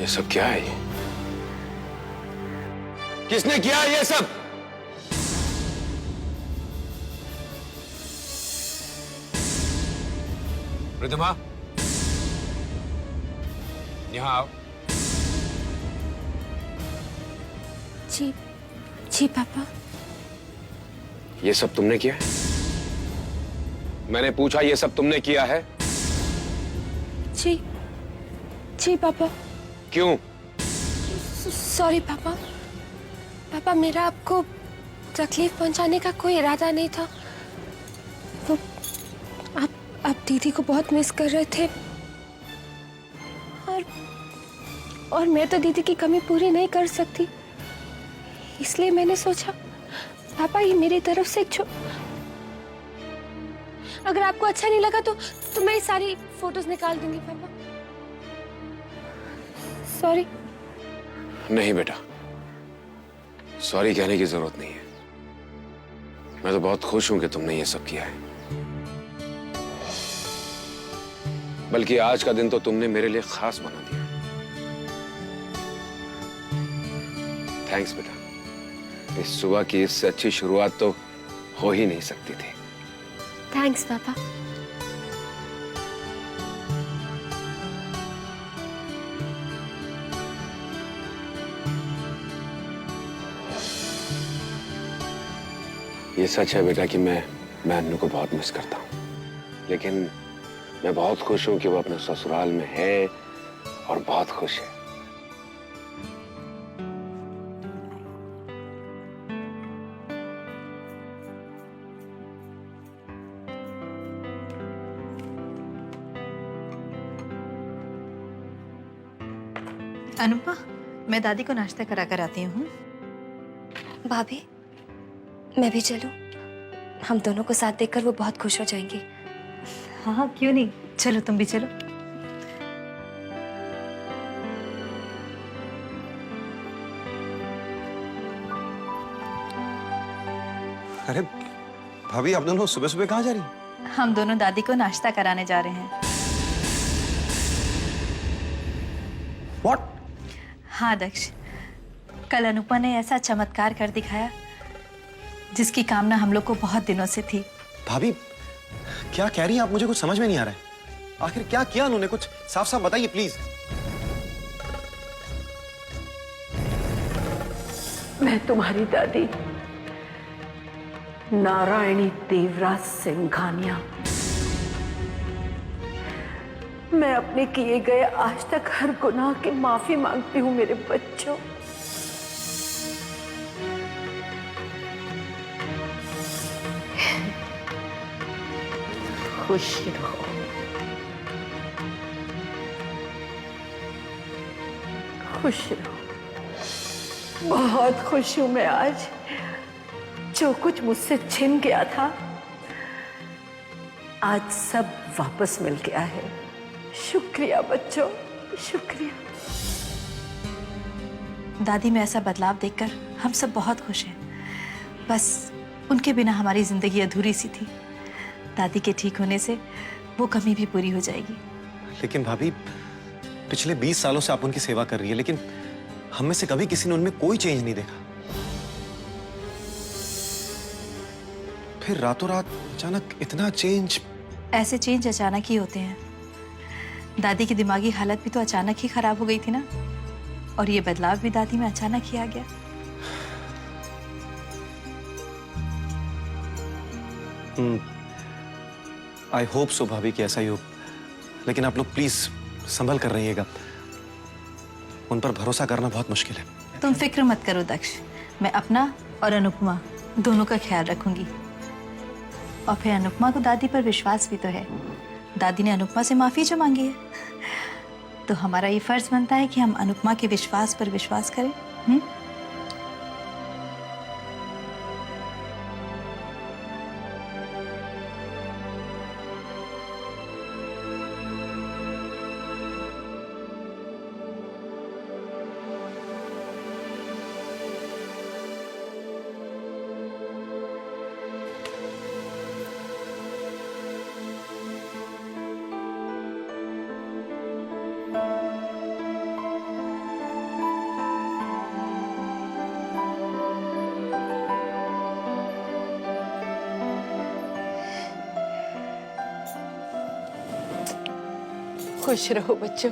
ये सब क्या है? ये किसने किया ये सब? रिद्धिमा, यहां आओ। जी जी पापा। ये सब तुमने किया है? मैंने पूछा, ये सब तुमने किया है? जी जी पापा। क्यों? सॉरी पापा। पापा, मेरा आपको तकलीफ पहुंचाने का कोई इरादा नहीं था। वो आप दीदी को बहुत मिस कर रहे थे और मैं तो दीदी की कमी पूरी नहीं कर सकती, इसलिए मैंने सोचा पापा ये मेरी तरफ से अगर आपको अच्छा नहीं लगा तो मैं सारी फोटोज निकाल दूंगी पापा। सॉरी। नहीं बेटा, सॉरी कहने की जरूरत नहीं है। मैं तो बहुत खुश हूं कि तुमने ये सब किया है। बल्कि आज का दिन तो तुमने मेरे लिए खास बना दिया। थैंक्स बेटा। इस सुबह की इससे अच्छी शुरुआत तो हो ही नहीं सकती थी। थैंक्स पापा। ये सच है बेटा कि मैं अन्नू को बहुत मिस करता हूँ, लेकिन मैं बहुत खुश हूं कि वो अपने ससुराल में है और बहुत खुश है। अनुपमा, मैं दादी को नाश्ता करा कर आती हूँ। भाभी, मैं भी चलूं? हम दोनों को साथ देखकर वो बहुत खुश हो जाएंगी। हाँ हाँ, क्यों नहीं, चलो तुम भी चलो। अरे भाभी, आप दोनों सुबह सुबह कहाँ जा रही? हम दोनों दादी को नाश्ता कराने जा रहे हैं। What? हाँ दक्ष, कल अनुपमा ने ऐसा चमत्कार कर दिखाया जिसकी कामना हम लोग को बहुत दिनों से थी। भाभी, क्या कह रही हैं आप? मुझे कुछ समझ में नहीं आ रहा है। आखिर क्या किया उन्होंने? कुछ साफ साफ बताइए प्लीज। मैं तुम्हारी दादी नारायणी देवराज सिंघानिया, मैं अपने किए गए आज तक हर गुनाह की माफी मांगती हूँ मेरे बच्चों। खुश रहो, खुश रहो। बहुत खुश हूं मैं आज। जो कुछ मुझसे छिन गया था आज सब वापस मिल गया है। शुक्रिया बच्चों, शुक्रिया। दादी में ऐसा बदलाव देखकर हम सब बहुत खुश हैं। बस उनके बिना हमारी जिंदगी अधूरी सी थी। दादी के ठीक होने से वो कमी भी पूरी हो जाएगी। लेकिन भाभी, पिछले 20 सालों से आप उनकी सेवा कर रही है, लेकिन हम में से कभी किसी ने उनमें कोई चेंज नहीं देखा। फिर रातों रात अचानक इतना चेंज। ऐसे चेंज अचानक ही होते हैं। दादी की दिमागी हालत भी तो अचानक ही खराब हो गई थी ना, और ये बदलाव भी दादी में अचानक ही आ गया। आई होप सो भाभी कि ऐसा ही हो, लेकिन आप लोग प्लीज संभल कर रहिएगा। उन पर भरोसा करना बहुत मुश्किल है। तुम फिक्र मत करो दक्ष, मैं अपना और अनुपमा दोनों का ख्याल रखूंगी। और फिर अनुपमा को दादी पर विश्वास भी तो है। दादी ने अनुपमा से माफी जो मांगी है, तो हमारा ये फर्ज बनता है कि हम अनुपमा के विश्वास पर विश्वास करें। खुश रहो बच्चों।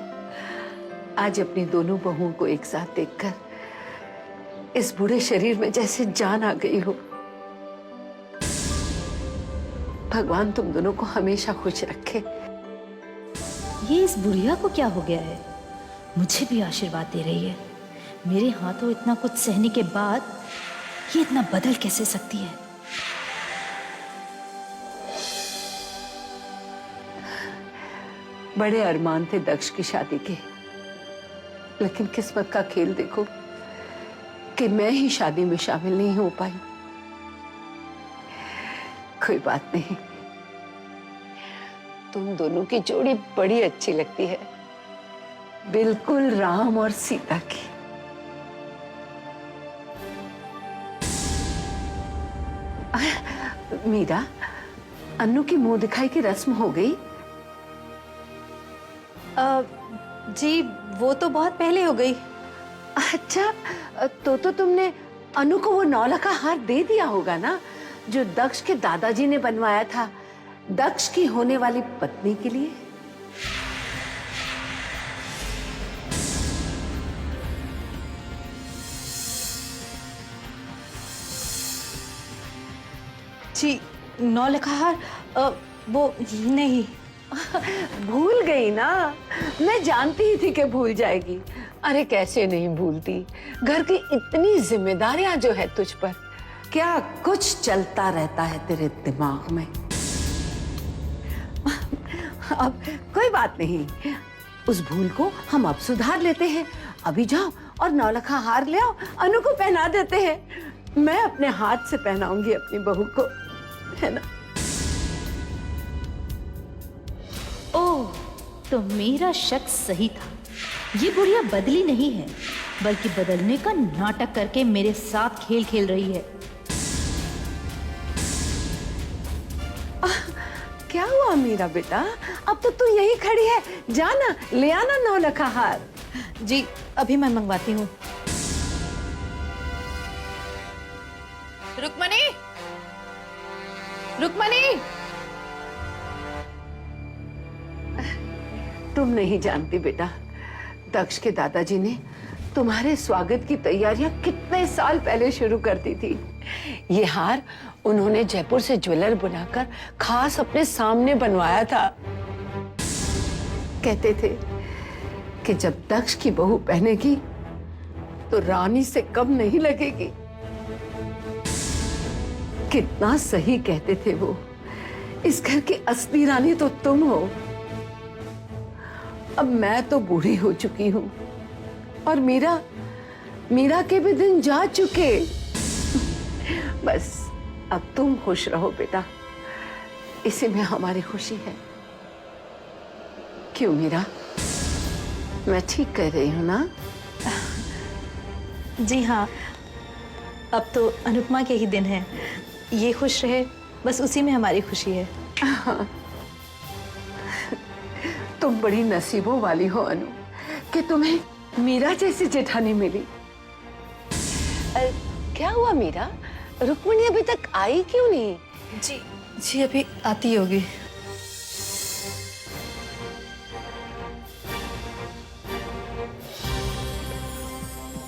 आज अपनी दोनों बहुओं को एक साथ देखकर इस बूढ़े शरीर में जैसे जान आ गई हो। भगवान तुम दोनों को हमेशा खुश रखे। ये इस बुढ़िया को क्या हो गया है? मुझे भी आशीर्वाद दे रही है। मेरे हाथों इतना कुछ सहने के बाद ये इतना बदल कैसे सकती है? बड़े अरमान थे दक्ष की शादी के, लेकिन किस्मत का खेल देखो कि मैं ही शादी में शामिल नहीं हो पाई। कोई बात नहीं, तुम दोनों की जोड़ी बड़ी अच्छी लगती है, बिल्कुल राम और सीता की। मीरा, अन्नू की मुंह दिखाई की रस्म हो गई? जी वो तो बहुत पहले हो गई। अच्छा, तो तुमने अनु को वो 9 लाख का हार दे दिया होगा ना, जो दक्ष के दादाजी ने बनवाया था दक्ष की होने वाली पत्नी के लिए। जी 9 लाख हार वो नहीं। भूल गई ना? मैं जानती ही थी कि भूल जाएगी। अरे कैसे नहीं भूलती, घर की इतनी जिम्मेदारियां जो है तुझ पर, क्या कुछ चलता रहता है तेरे दिमाग में। अब कोई बात नहीं, उस भूल को हम अब सुधार लेते हैं। अभी जाओ और 9 लाख हार ले आओ, अनु को पहना देते हैं। मैं अपने हाथ से पहनाऊंगी अपनी बहू को, है ना? ओह, तो मेरा शक सही था। ये बुढ़िया बदली नहीं है, बल्कि बदलने का नाटक करके मेरे साथ खेल खेल रही है। क्या हुआ मेरा बेटा? अब तो तू यही खड़ी है, जाना ले आना 9 लाख हार। जी अभी मैं मंगवाती हूँ। रुक्मणी, रुक्मणी। तुम नहीं जानती बेटा, दक्ष के दादाजी ने तुम्हारे स्वागत की तैयारियां कितने साल पहले शुरू कर दी थी। ये हार उन्होंने जयपुर से ज्वेलर बुलाकर खास अपने सामने बनवाया था। कहते थे कि जब दक्ष की बहू पहनेगी तो रानी से कम नहीं लगेगी। कितना सही कहते थे वो। इस घर की असली रानी तो तुम हो। अब मैं तो बूढ़ी हो चुकी हूं और मीरा के भी दिन जा चुके। बस अब तुम खुश रहो बेटा, इसी में हमारी खुशी है। क्यों मीरा, मैं ठीक कह रही हूं ना? जी हाँ, अब तो अनुपमा के ही दिन है। ये खुश रहे, बस उसी में हमारी खुशी है। तुम बड़ी नसीबों वाली हो अनु कि तुम्हें मीरा जैसी जेठानी मिली। क्या हुआ मीरा, रुक्मिणी अभी तक आई क्यों नहीं? जी अभी आती होगी।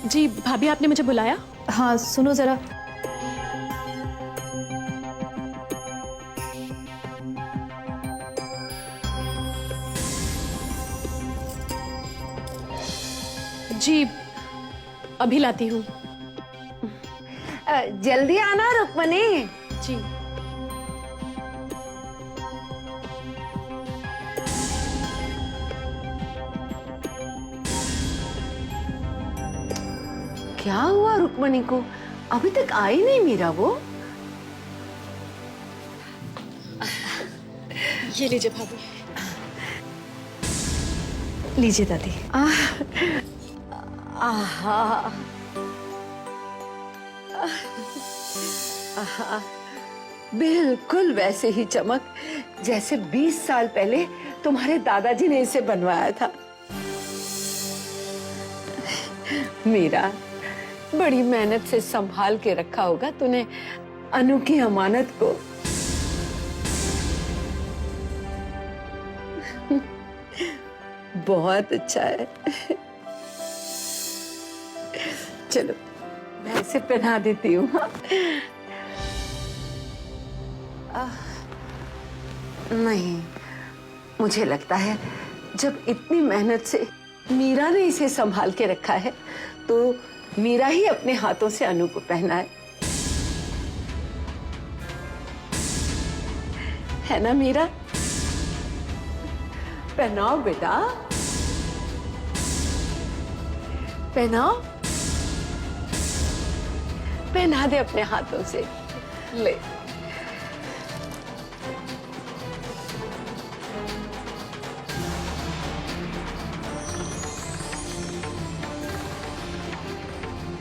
जी भाभी, आपने मुझे बुलाया? हाँ सुनो जरा। जी अभी लाती हूँ। जल्दी आना रुक्मिणी। जी क्या हुआ रुक्मिणी को? अभी तक आई नहीं मीरा वो? ये लीजिए भाभी। लीजिए दादी। आहा, आहा, बिल्कुल वैसे ही चमक जैसे 20 साल पहले तुम्हारे दादाजी ने इसे बनवाया था। मीरा, बड़ी मेहनत से संभाल के रखा होगा तूने अनु की अमानत को। बहुत अच्छा है। चलो मैं इसे पहना देती हूँ। हाँ? नहीं, मुझे लगता है जब इतनी मेहनत से मीरा ने इसे संभाल के रखा है तो मीरा ही अपने हाथों से अनु को पहनाए, है ना मीरा? पहनाओ बेटा, पहनाओ, पहना दे अपने हाथों से। ले,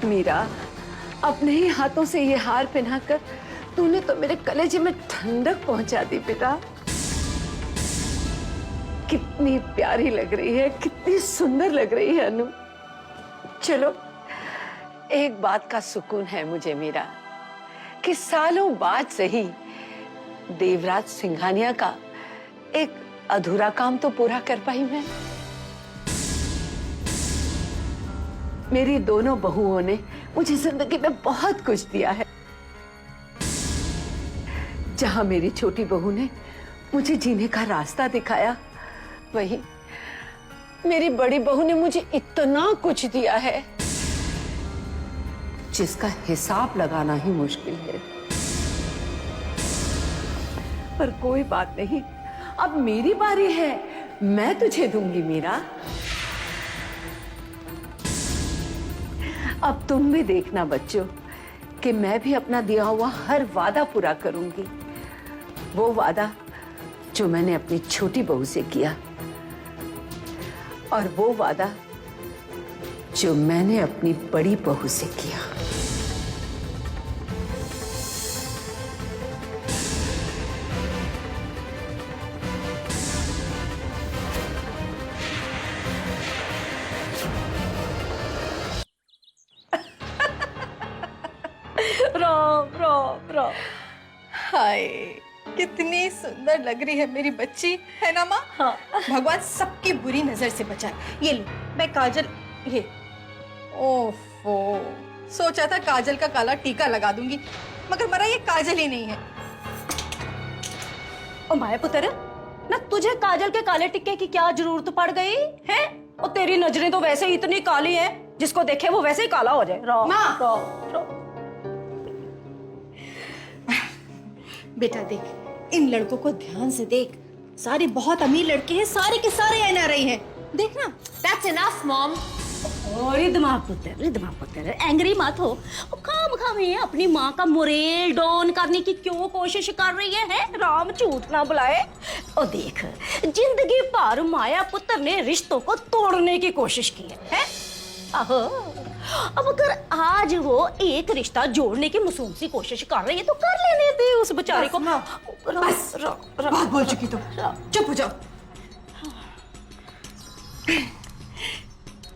मीरा, अपने ही हाथों से ये हार पहनाकर तूने तो मेरे कलेजे में ठंडक पहुंचा दी बेटा। कितनी प्यारी लग रही है, कितनी सुंदर लग रही है अनु। चलो, एक बात का सुकून है मुझे मीरा कि सालों बाद सही देवराज सिंघानिया का एक अधूरा काम तो पूरा कर पाई मैं। मेरी दोनों बहुओं ने मुझे जिंदगी में बहुत कुछ दिया है। जहां मेरी छोटी बहू ने मुझे जीने का रास्ता दिखाया, वहीं मेरी बड़ी बहू ने मुझे इतना कुछ दिया है जिसका हिसाब लगाना ही मुश्किल है। पर कोई बात नहीं, अब मेरी बारी है, मैं तुझे दूंगी मीरा। अब तुम भी देखना बच्चों कि मैं भी अपना दिया हुआ हर वादा पूरा करूंगी। वो वादा जो मैंने अपनी छोटी बहू से किया और वो वादा जो मैंने अपनी बड़ी बहू से किया। राम राम राम। हाय, कितनी सुंदर लग रही है मेरी बच्ची, है ना माँ? हाँ। भगवान सबकी बुरी नजर से बचाए। ये लो, मैं काजल, ये, ओफो, सोचा था काजल का काला टीका लगा दूंगी, मगर मरा ये काजल ही नहीं है। ओ माया पुत्र, ना तुझे काजल के काले टिक्के की क्या जरूरत पड़ गई है? और तेरी नजरें तो वैसे ही इतनी काली हैं, जिसको देखे वो वैसे ही काला हो जाए। रो रो रो। बेटा देख, इन लड़कों को ध्यान से देख, सारे बहुत अमीर लड़के हैं, सारे के सारे एनआरआई हैं। देखना। That's enough, Mom. और रिधमा पुत्र, एंग्री मत हो। खाम ये अपनी माँ का मोरेल डाउन करने की क्यों कोशिश कर रही है? राम झूठ ना बुलाए। और देख, जिंदगी भर माया पुत्र ने रिश्तों को तोड़ने की कोशिश की है? आहो, अब अगर आज वो एक रिश्ता जोड़ने की मासूम सी कोशिश कर रही है तो कर लेने दे उस बेचारे को। बस, बहुत बोल चुकी तुम, चुप हो जाओ।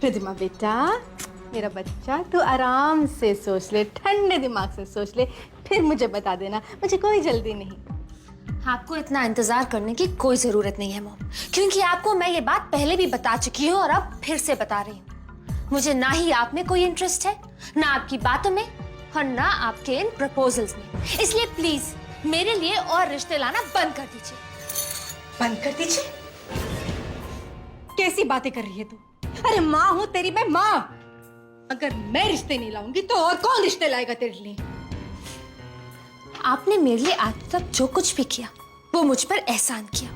रिधिमा बेटा, मेरा बच्चा, तू आराम से सोच ले, ठंडे दिमाग से सोच ले, फिर मुझे बता देना, मुझे कोई जल्दी नहीं। आपको इतना इंतजार करने की कोई जरूरत नहीं है मॉम, क्योंकि आपको मैं ये बात पहले भी बता चुकी हूँ और अब फिर से बता रही हूँ। मुझे ना ही आप में कोई इंटरेस्ट है, ना आपकी बातों में और ना आपके इन प्रपोजल्स में। इसलिए प्लीज मेरे लिए और रिश्ते लाना बंद कर दीजिए। बंद कर दीजिए? कैसी बातें कर रही है तू? अरे माँ हूं तेरी मैं, माँ। अगर मैं रिश्ते नहीं लाऊंगी तो और कौन रिश्ते लाएगा तेरे लिए? आपने मेरे लिए आज तक जो कुछ भी किया वो मुझ पर एहसान किया,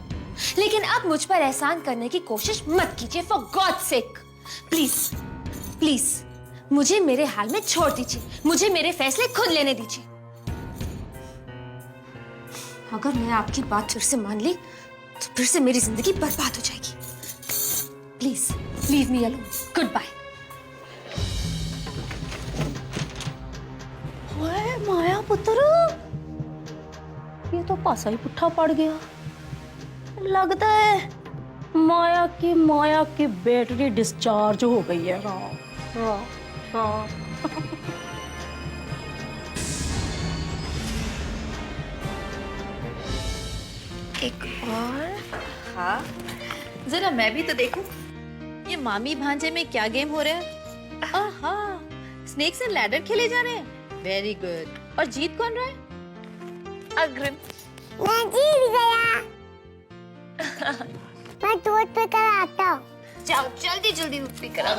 लेकिन अब मुझ पर एहसान करने की कोशिश मत कीजिए, for God sake. Please please मुझे मेरे हाल में छोड़ दीजिए, मुझे मेरे फैसले खुद लेने दीजिए। अगर मैं आपकी बात फिर से मान ली तो फिर से मेरी जिंदगी बर्बाद हो जाएगी। Please leave me alone. Good bye. माया पुत्र, ये तो पासा ही पुट्ठा पड़ गया। लगता है माया की बैटरी डिस्चार्ज हो गई है। राम राम राम। एक और। हाँ, जरा मैं भी तो देखूं। ये मामी भांजे में क्या गेम हो रहा है? आहा, स्नेक्स एंड लैडर खेले जा रहे हैं। Very good. और जीत कौन रहा है? अग्रिम। मैं जीत गया। मैं दूध पे कर आता हूँ। जाओ जल्दी जल्दी दूध पी कर आओ।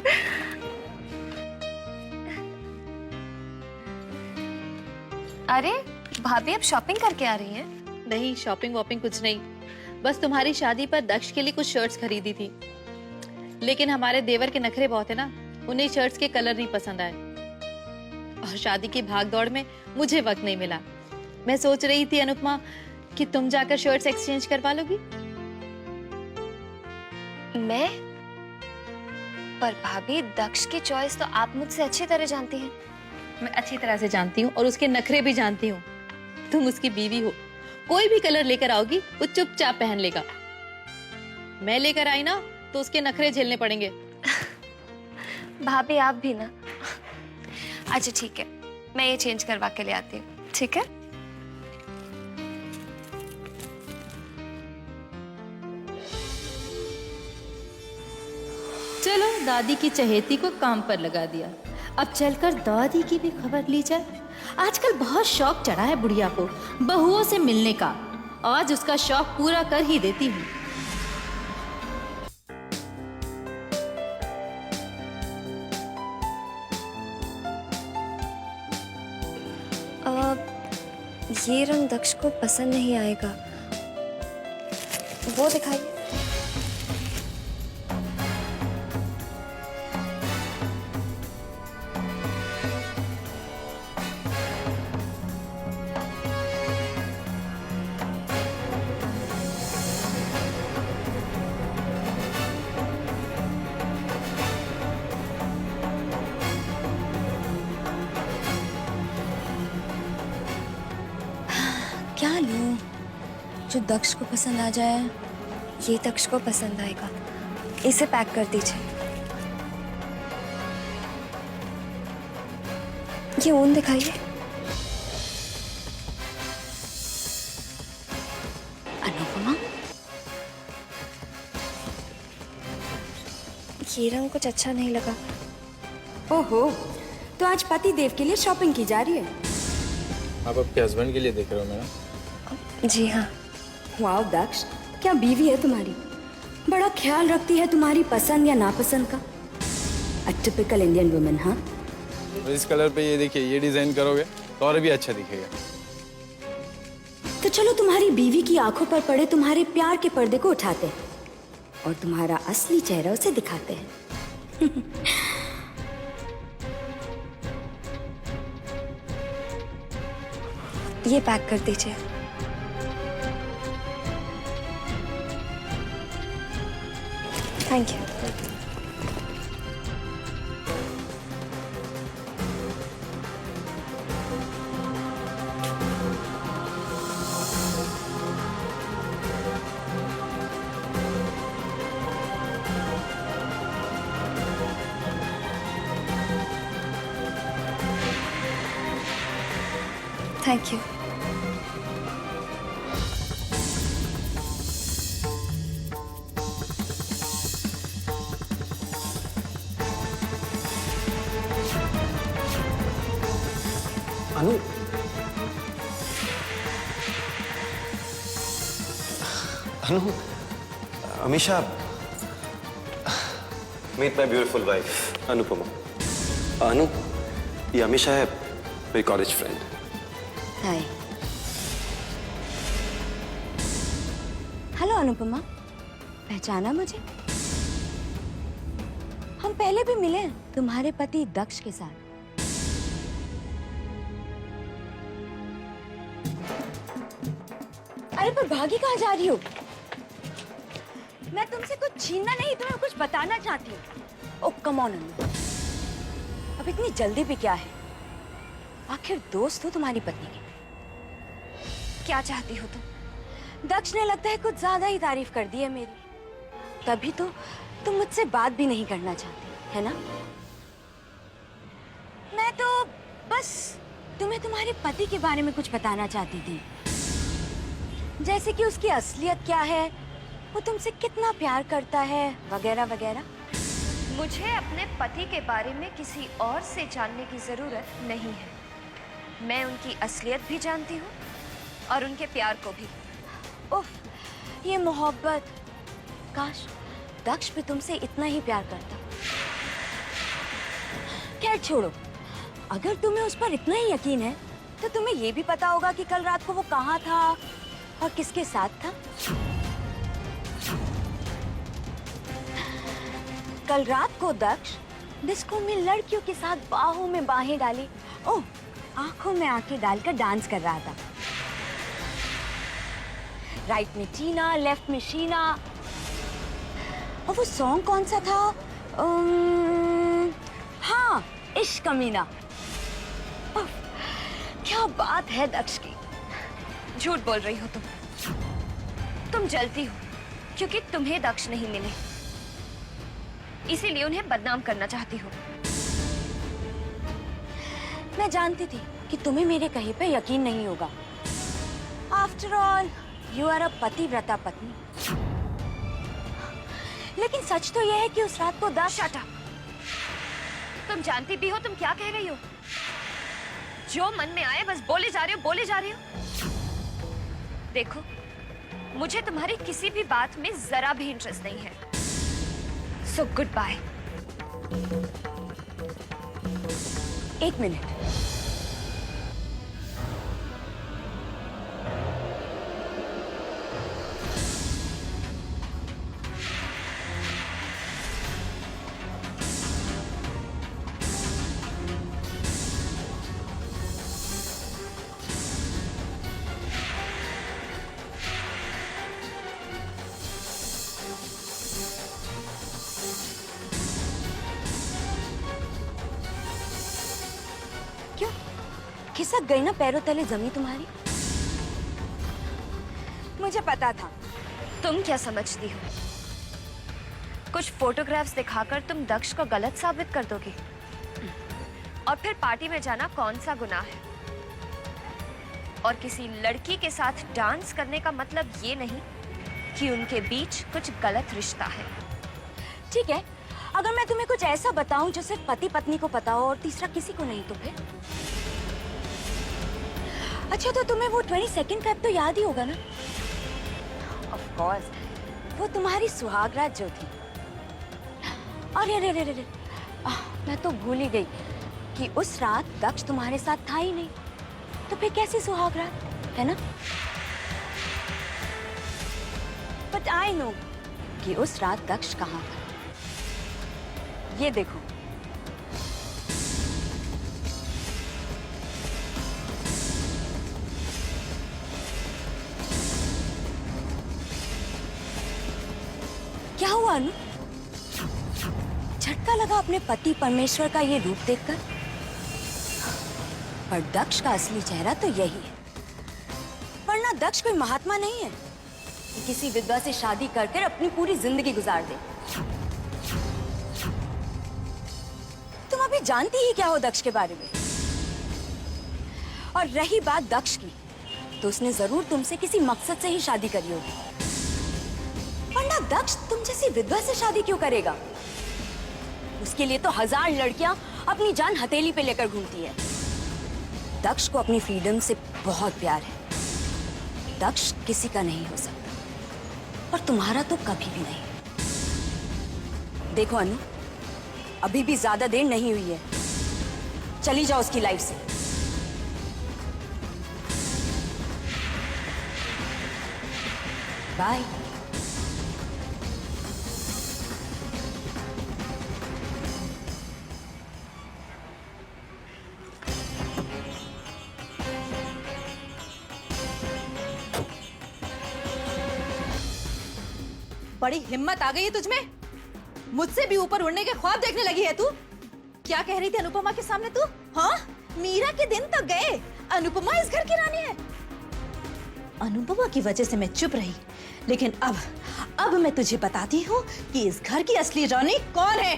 अरे भाभी अब शॉपिंग करके आ रही हैं? नहीं, शॉपिंग वॉपिंग कुछ नहीं, बस तुम्हारी शादी पर दक्ष के लिए कुछ शर्ट्स खरीदी थी, लेकिन हमारे देवर के नखरे बहुत है ना, उन्हें शर्ट्स के कलर नहीं पसंद आए और शादी की भाग दौड़ में मुझे वक्त नहीं मिला। मैं सोच रही थी अनुपमा कि तुम जाकर शर्ट्स एक्सचेंज करवा लोगी। मैं? पर भाभी दक्ष की चॉइस तो आप मुझसे अच्छी तरह जानती हैं। मैं अच्छी तरह से जानती हूँ और उसके नखरे भी जानती हूँ। तुम उसकी बीवी हो, कोई भी कलर लेकर आओगी वो चुपचाप पहन लेगा। मैं लेकर आई ना तो उसके नखरे झेलने पड़ेंगे। भाभी आप भी ना। अच्छा ठीक है, मैं ये चेंज करवा के ले आती हूँ, ठीक है? चलो, दादी की चहेती को काम पर लगा दिया। अब चलकर दादी की भी खबर ली जाए। आजकल बहुत शौक चढ़ा है बुढ़िया को बहुओं से मिलने का। आज उसका शौक पूरा कर ही देती हूँ। ये रंग दक्ष को पसंद नहीं आएगा, वो दिखाइए। क्या लूं जो दक्ष को पसंद आ जाए? ये दक्ष को पसंद आएगा, इसे पैक कर दीजिए। ये ऊन दिखाइए। अनुपमा, ये रंग कुछ अच्छा नहीं लगा। ओहो, तो आज पति देव के लिए शॉपिंग की जा रही है? आप आपके हस्बैंड के लिए देख रहे हो मैडम? जी हाँ। वाह दक्ष, क्या बीवी है तुम्हारी, बड़ा ख्याल रखती है तुम्हारी पसंद या नापसंद का। A typical Indian women. हाँ, इस कलर पे ये देखिए, ये डिजाइन करोगे तो और भी अच्छा दिखेगा। तो चलो तुम्हारी बीवी की आंखों पर पड़े तुम्हारे प्यार के पर्दे को उठाते हैं और तुम्हारा असली चेहरा उसे दिखाते हैं। ये पैक कर दीजिए। Thank you. Thank you. Anu, Anu, Amisha, meet my beautiful wife Anupama. Anu, ये अमीशा है, मेरी college friend. Hi. Hello Anupama, पहचाना मुझे? हम पहले भी मिले हैं तुम्हारे पति दक्ष के साथ। अरे पर भागी कहाँ जा रही हो? मैं तुमसे कुछ छीनना नहीं, तुम्हें कुछ बताना चाहती हूँ। ओह कम ऑन अनु, अब इतनी जल्दी भी क्या है? आखिर दोस्त हो तुम्हारी पत्नी की। क्या चाहती हो तुम? दक्ष ने लगता है कुछ ज्यादा ही तारीफ कर दी है मेरी, तभी तो तुम मुझसे बात भी नहीं करना चाहती, है ना? मैं तो बस तुम्हें तुम्हारे पति के बारे में कुछ बताना चाहती थी, जैसे कि उसकी असलियत क्या है, वो तुमसे कितना प्यार करता है, वगैरह वगैरह। मुझे अपने पति के बारे में किसी और से जानने की जरूरत नहीं है। मैं उनकी असलियत भी जानती हूँ और उनके प्यार को भी। उफ, ये मोहब्बत। काश दक्ष भी तुमसे इतना ही प्यार करता। खैर छोड़ो, अगर तुम्हें उस पर इतना ही यकीन है तो तुम्हें ये भी पता होगा कि कल रात को वो कहाँ था और किसके साथ था। कल रात को दक्ष डिस्को में लड़कियों के साथ बाहों में बाहें डाली, ओह, आंखों में आंखें डालकर डांस कर रहा था। राइट में टीना, लेफ्ट में शीना। और वो सॉन्ग कौन सा था? हाँ, इश्क कमीना। क्या बात है दक्ष की। झूठ बोल रही हो तुम जलती हो क्योंकि तुम्हें दक्ष नहीं मिले, इसीलिए उन्हें बदनाम करना चाहती हो। मैं जानती थी कि तुम्हें मेरे कहे पे यकीन नहीं होगा। After all you are a पतिव्रता पत्नी। लेकिन सच तो यह है कि उस रात को दक्ष। Shut up. तुम जानती भी हो तुम क्या कह रही हो। जो मन में आए बस बोले जा रही हो। देखो, मुझे तुम्हारी किसी भी बात में जरा भी इंटरेस्ट नहीं है। So goodbye. एक मिनट। खिसक गई ना पैरों तले जमी तुम्हारी। मुझे पता था। तुम क्या समझती हो? कुछ फोटोग्राफ्स दिखाकर तुम दक्ष को गलत साबित कर दोगी और फिर पार्टी में जाना कौन सा गुनाह है? और किसी लड़की के साथ डांस करने का मतलब ये नहीं कि उनके बीच कुछ गलत रिश्ता है। ठीक है, अगर मैं तुम्हें कुछ ऐसा बताऊं जो सिर्फ पति पत्नी को पता हो और तीसरा किसी को नहीं, तो फिर? अच्छा, तो तुम्हें वो 22nd कप तो याद ही होगा ना? ऑफ कोर्स, वो तुम्हारी सुहागरात जो थी। अरे अरे अरे अरे, मैं तो भूल ही गई कि उस रात दक्ष तुम्हारे साथ था ही नहीं, तो फिर कैसी सुहागरात, है ना? बट आई नो कि उस रात दक्ष कहाँ था। ये देखो, क्या हुआ अनु? झटका लगा अपने पति परमेश्वर का ये रूप देखकर? पर दक्ष का असली चेहरा तो यही है। वरना दक्ष कोई महात्मा नहीं है कि किसी विधवा से शादी कर अपनी पूरी जिंदगी गुजार दे। तुम अभी जानती ही क्या हो दक्ष के बारे में। और रही बात दक्ष की, तो उसने जरूर तुमसे किसी मकसद से ही शादी करी होगी। वरना दक्ष तुम जैसी विधवा से शादी क्यों करेगा? उसके लिए तो 1000 लड़कियां अपनी जान हथेली पे लेकर घूमती है। दक्ष को अपनी फ्रीडम से बहुत प्यार है। दक्ष किसी का नहीं हो सकता, और तुम्हारा तो कभी भी नहीं। देखो अनु, अभी भी ज्यादा देर नहीं हुई है। चली जाओ उसकी लाइफ से। बाय। बड़ी हिम्मत आ गई है तुझमें। मुझसे भी ऊपर उड़ने के ख्वाब देखने लगी है तू। क्या कह रही थी अनुपमा के सामने तू? हाँ, मीरा के दिन तक गए। अनुपमा इस घर की रानी है। अनुपमा की वजह से मैं चुप रही, लेकिन अब मैं तुझे बताती हूँ कि इस घर की असली रानी कौन है।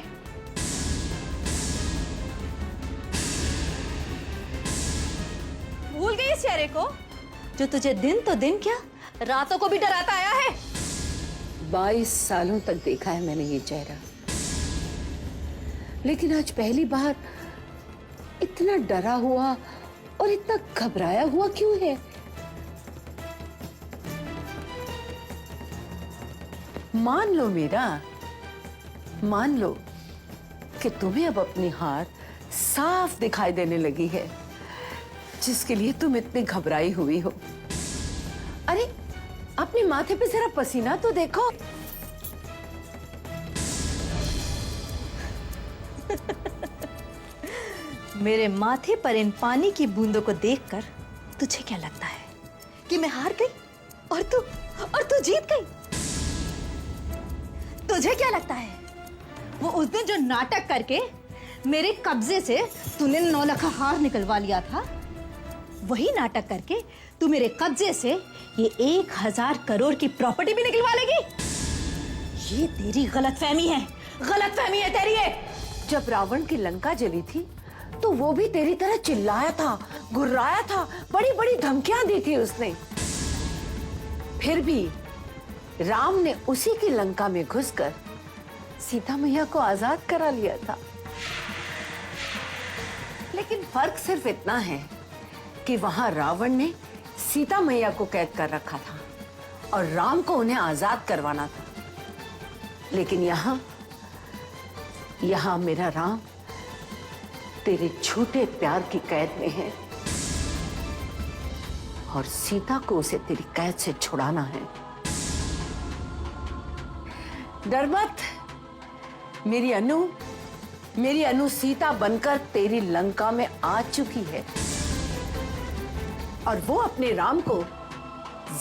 भूल गई इस चेहरे को जो तुझे दिन तो दिन क्या, रातों को भी डराता आया है। 22 सालों तक देखा है मैंने ये चेहरा, लेकिन आज पहली बार इतना डरा हुआ और इतना घबराया हुआ क्यों है? मान लो मीरा, मान लो कि तुम्हें अब अपनी हार साफ दिखाई देने लगी है, जिसके लिए तुम इतनी घबराई हुई हो। अरे अपने माथे पे जरा पसीना तो देखो। मेरे माथे पर इन पानी की बूंदों को देखकर तुझे क्या लगता है कि मैं हार गई और तू जीत गई? तुझे क्या लगता है वो उस दिन जो नाटक करके मेरे कब्जे से तूने 9 लाख हार निकलवा लिया था, वही नाटक करके तू मेरे कब्जे से ये 1000 करोड़ की प्रॉपर्टी भी निकलवा लेगी? ये तेरी गलतफहमी है तेरी ये। जब रावण की लंका जली थी तो वो भी तेरी तरह चिल्लाया था, गुर्राया था, बड़ी बड़ी धमकियां दी थी उसने। फिर भी राम ने उसी की लंका में घुसकर सीता मैया को आजाद करा लिया था। लेकिन फर्क सिर्फ इतना है कि वहां रावण ने सीता मैया को कैद कर रखा था और राम को उन्हें आजाद करवाना था। लेकिन यहां मेरा राम तेरे झूठे प्यार की कैद में है और सीता को उसे तेरी कैद से छुड़ाना है। डर मत, मेरी अनु सीता बनकर तेरी लंका में आ चुकी है और वो अपने राम को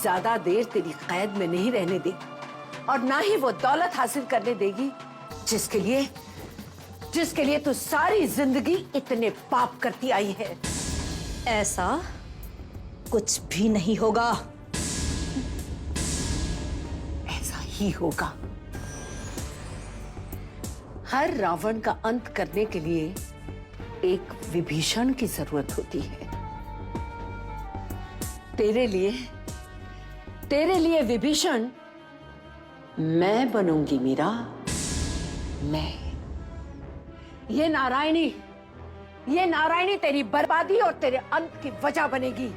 ज्यादा देर तेरी कैद में नहीं रहने देगी और ना ही वो दौलत हासिल करने देगी जिसके लिए तू सारी जिंदगी इतने पाप करती आई है। ऐसा कुछ भी नहीं होगा। ऐसा ही होगा। हर रावण का अंत करने के लिए एक विभीषण की जरूरत होती है। तेरे लिए विभीषण मैं बनूंगी मीरा, मैं। ये नारायणी तेरी बर्बादी और तेरे अंत की वजह बनेगी।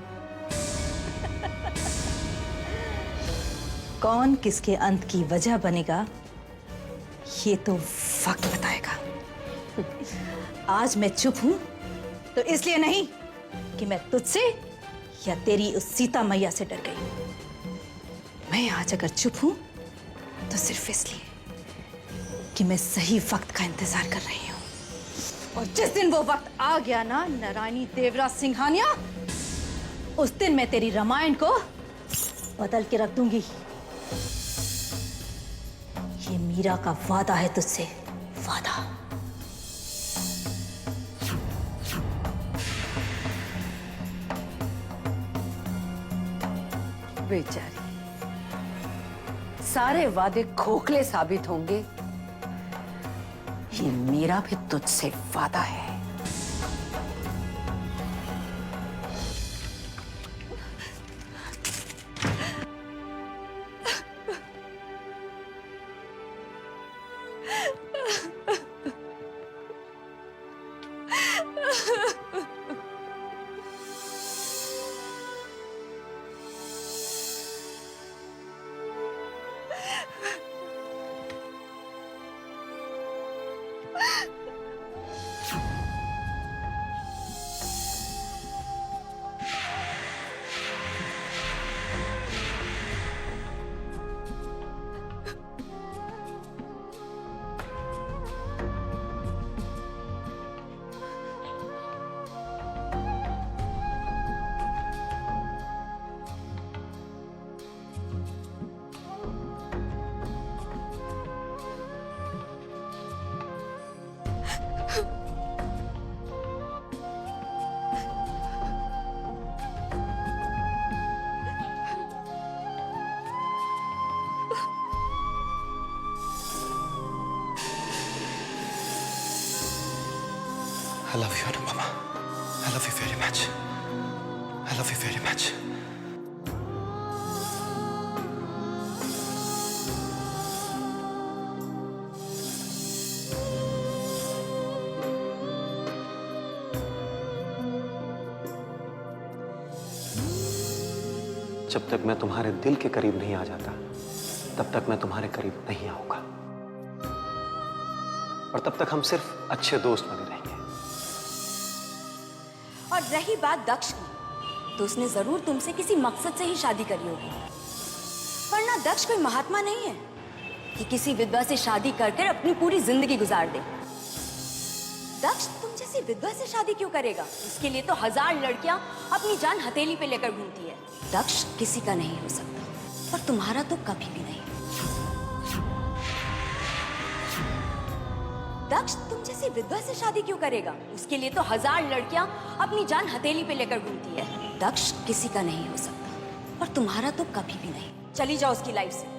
कौन किसके अंत की वजह बनेगा ये तो वक्त बताएगा। आज मैं चुप हूं तो इसलिए नहीं कि मैं तुझसे या तेरी उस सीता मैया से डर गई। मैं आज अगर चुप हूं तो सिर्फ इसलिए कि मैं सही वक्त का इंतजार कर रही हूं और जिस दिन वो वक्त आ गया ना नारायणी देवराज सिंघानिया, उस दिन मैं तेरी रामायण को बदल के रख दूंगी। ये मीरा का वादा है तुझसे, वादा। बेचारी, सारे वादे खोखले साबित होंगे। ये मेरा भी तुझसे वादा है। I love you, Anupama. I love you very much. I love you very much. जब तक मैं तुम्हारे दिल के करीब नहीं आ जाता, तब तक मैं तुम्हारे करीब नहीं आऊंगा। और तब तक हम सिर्फ अच्छे दोस्त बने रहेंगे। और रही बात दक्ष की, तो उसने जरूर तुमसे किसी मकसद से ही शादी करी होगी, वरना दक्ष कोई महात्मा नहीं है कि किसी विधवा से शादी कर अपनी पूरी जिंदगी गुजार दे। दक्ष तुम जैसी विधवा से शादी क्यों करेगा? उसके लिए तो 1000 लड़कियां अपनी जान हथेली पे लेकर घूमती है। दक्ष किसी का नहीं हो सकता, और तुम्हारा तो कभी भी नहीं। दक्ष तुम जैसी विधवा से शादी क्यों करेगा? उसके लिए तो 1000 लड़कियां अपनी जान हथेली पे लेकर घूमती है। दक्ष किसी का नहीं हो सकता, और तुम्हारा तो कभी भी नहीं। चली जाओ उसकी लाइफ से।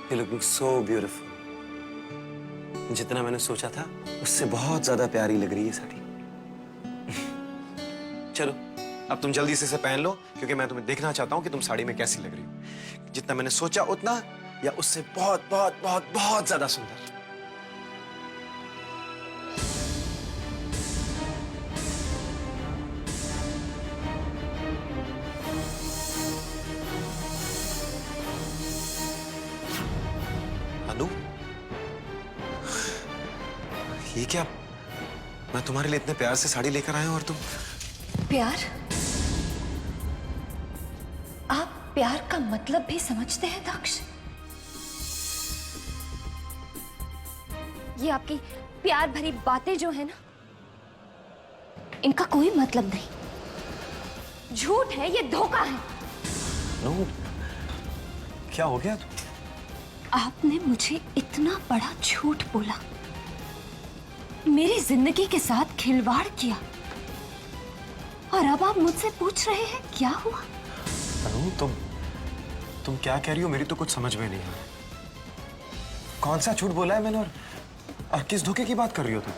You looking so beautiful. जितना मैंने सोचा था उससे बहुत ज्यादा प्यारी लग रही है साड़ी। चलो अब तुम जल्दी से इसे पहन लो, क्योंकि मैं तुम्हें देखना चाहता हूँ कि तुम साड़ी में कैसी लग रही हो। जितना मैंने सोचा उतना, या उससे बहुत बहुत बहुत बहुत ज्यादा सुंदर। अनु, ये क्या? मैं तुम्हारे लिए इतने प्यार से साड़ी लेकर आया हूं और तुम? प्यार? आप प्यार का मतलब भी समझते हैं दक्ष? ये आपकी प्यार भरी बातें जो है ना, इनका कोई मतलब नहीं। झूठ है, ये धोखा है। अनु, क्या हो गया तुम? आपने मुझे इतना बड़ा झूठ बोला, मेरी जिंदगी के साथ खिलवाड़ किया, और अब आप मुझसे पूछ रहे हैं क्या हुआ? अनु, तुम क्या कह रही हो? मेरी तो कुछ समझ में नहीं आ रहा। कौन सा झूठ बोला है मैंने, और किस धोखे की बात कर रही हो तुम?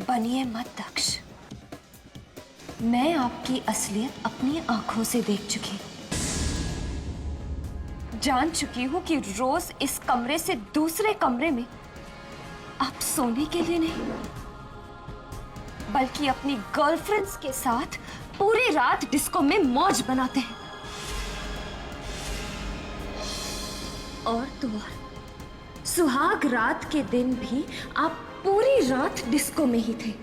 बनिए मत दक्ष, मैं आपकी असलियत अपनी आंखों से देख चुकी हूं। जान चुकी हूं कि रोज इस कमरे से दूसरे कमरे में आप सोने के लिए नहीं, बल्कि अपनी गर्लफ्रेंड्स के साथ पूरी रात डिस्को में मौज बनाते हैं। और तो और, सुहाग रात के दिन भी आप पूरी रात डिस्को में ही थे।